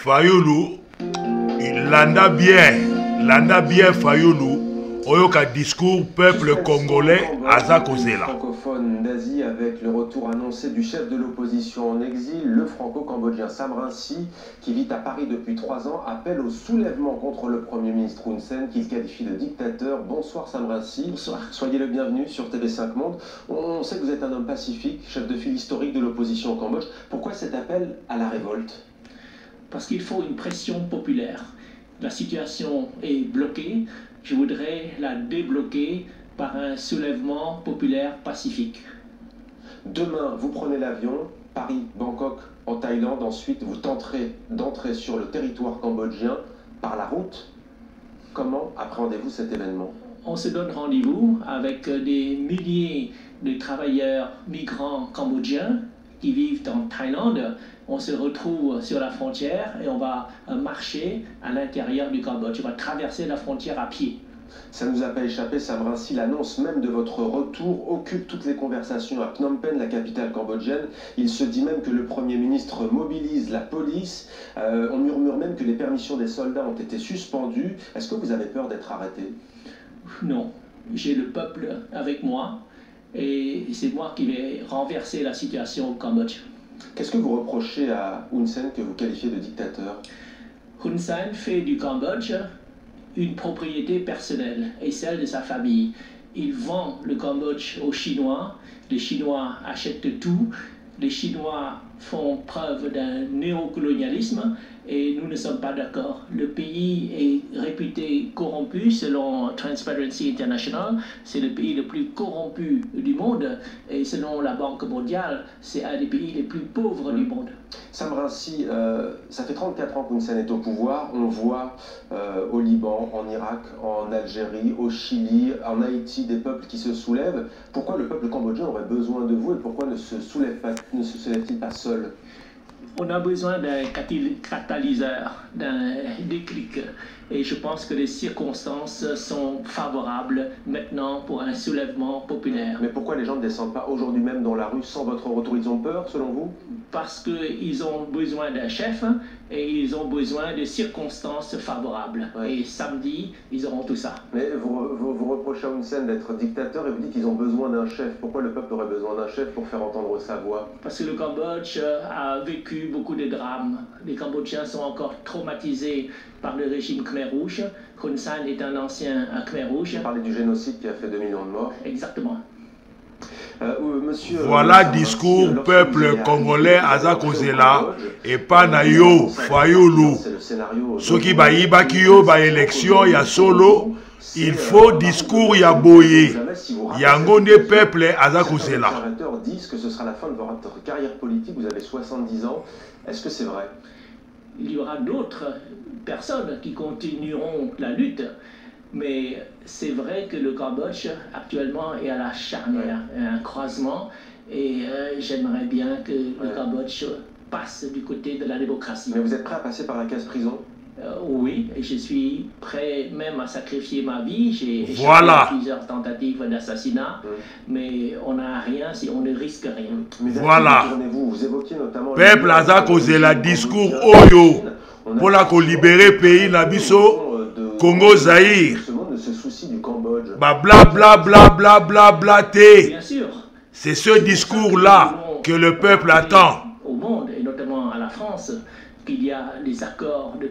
Fayulu, il landa bien Fayulu, oyoka discours peuple congolais Aza Kozela. Francophone d'Asie avec le retour annoncé du chef de l'opposition en exil, le franco-cambodgien Sam Rainsy, qui vit à Paris depuis 3 ans, appelle au soulèvement contre le Premier ministre Hun Sen, qu'il qualifie de dictateur. Bonsoir Sam Rainsy. Bonsoir. Soyez le bienvenu sur TV5 Monde. On sait que vous êtes un homme pacifique, chef de file historique de l'opposition au Cambodge. Pourquoi cet appel à la révolte? Parce qu'il faut une pression populaire. La situation est bloquée. Je voudrais la débloquer par un soulèvement populaire pacifique. Demain, vous prenez l'avion, Paris-Bangkok en Thaïlande. Ensuite, vous tenterez d'entrer sur le territoire cambodgien par la route. Comment appréhendez-vous cet événement? On se donne rendez-vous avec des milliers de travailleurs migrants cambodgiens qui vivent en Thaïlande. On se retrouve sur la frontière et on va marcher à l'intérieur du Cambodge. On va traverser la frontière à pied. Ça ne nous a pas échappé, Sam Rainsy, l'annonce même de votre retour occupe toutes les conversations à Phnom Penh, la capitale cambodgienne. Il se dit même que le Premier ministre mobilise la police. On murmure même que les permissions des soldats ont été suspendues. Est-ce que vous avez peur d'être arrêté? Non, j'ai le peuple avec moi et c'est moi qui vais renverser la situation au Cambodge. Qu'est-ce que vous reprochez à Hun Sen que vous qualifiez de dictateur? Hun Sen fait du Cambodge une propriété personnelle et celle de sa famille. Il vend le Cambodge aux Chinois, les Chinois achètent tout, les Chinois font preuve d'un néocolonialisme et nous ne sommes pas d'accord. Le pays est réputé corrompu selon Transparency International. C'est le pays le plus corrompu du monde et selon la Banque mondiale, c'est un des pays les plus pauvres du monde. Sam Rainsy, ça fait 34 ans qu'Hun Sen est au pouvoir. On voit au Liban, en Irak, en Algérie, au Chili, en Haïti, des peuples qui se soulèvent. Pourquoi le peuple cambodgien aurait besoin de vous et pourquoi ne se soulève-t-il pas seul? On a besoin d'un catalyseur, d'un déclic. Et je pense que les circonstances sont favorables maintenant pour un soulèvement populaire. Mais pourquoi les gens ne descendent pas aujourd'hui même dans la rue sans votre retour? Ils ont peur, selon vous? Parce qu'ils ont besoin d'un chef et ils ont besoin de circonstances favorables. Ouais. Et samedi, ils auront tout ça. Mais vous reprochez à Hun Sen d'être dictateur et vous dites qu'ils ont besoin d'un chef. Pourquoi le peuple aurait besoin d'un chef pour faire entendre sa voix? Parce que le Cambodge a vécu beaucoup de drames. Les Cambodgiens sont encore traumatisés par le régime Khmer Rouge. Hun Sen est un ancien Khmer Rouge. Vous parlez du génocide qui a fait 2 millions de morts. Exactement. Voilà discours peuple congolais Aza Kozela et pas na yo Fayulu. Soki baïbaki yo ba élection ya solo, il faut discours ya boye. Yango ne peuple Aza Kozela. Les observateurs disent que ce sera la fin de votre carrière politique. Vous avez 70 ans. Est-ce que c'est vrai? Il y aura d'autres personnes qui continueront la lutte. Mais c'est vrai que le Cambodge actuellement est à la charnière, un croisement, et j'aimerais bien que le Cambodge passe du côté de la démocratie. Mais vous êtes prêt à passer par la case prison? Oui, et je suis prêt même à sacrifier ma vie. J'ai échappé à plusieurs tentatives d'assassinat, mais on n'a rien si on ne risque rien. Mais voilà. Vous évoquiez notamment peuple Aza Kozela discours Oyo pour la libérer pays Nabiso Congo Zaïre. Bah bla bla bla bla bla bla té. Bien sûr. C'est ce discours-là que le peuple attend. Au monde, et notamment à la France, qu'il y a les accords de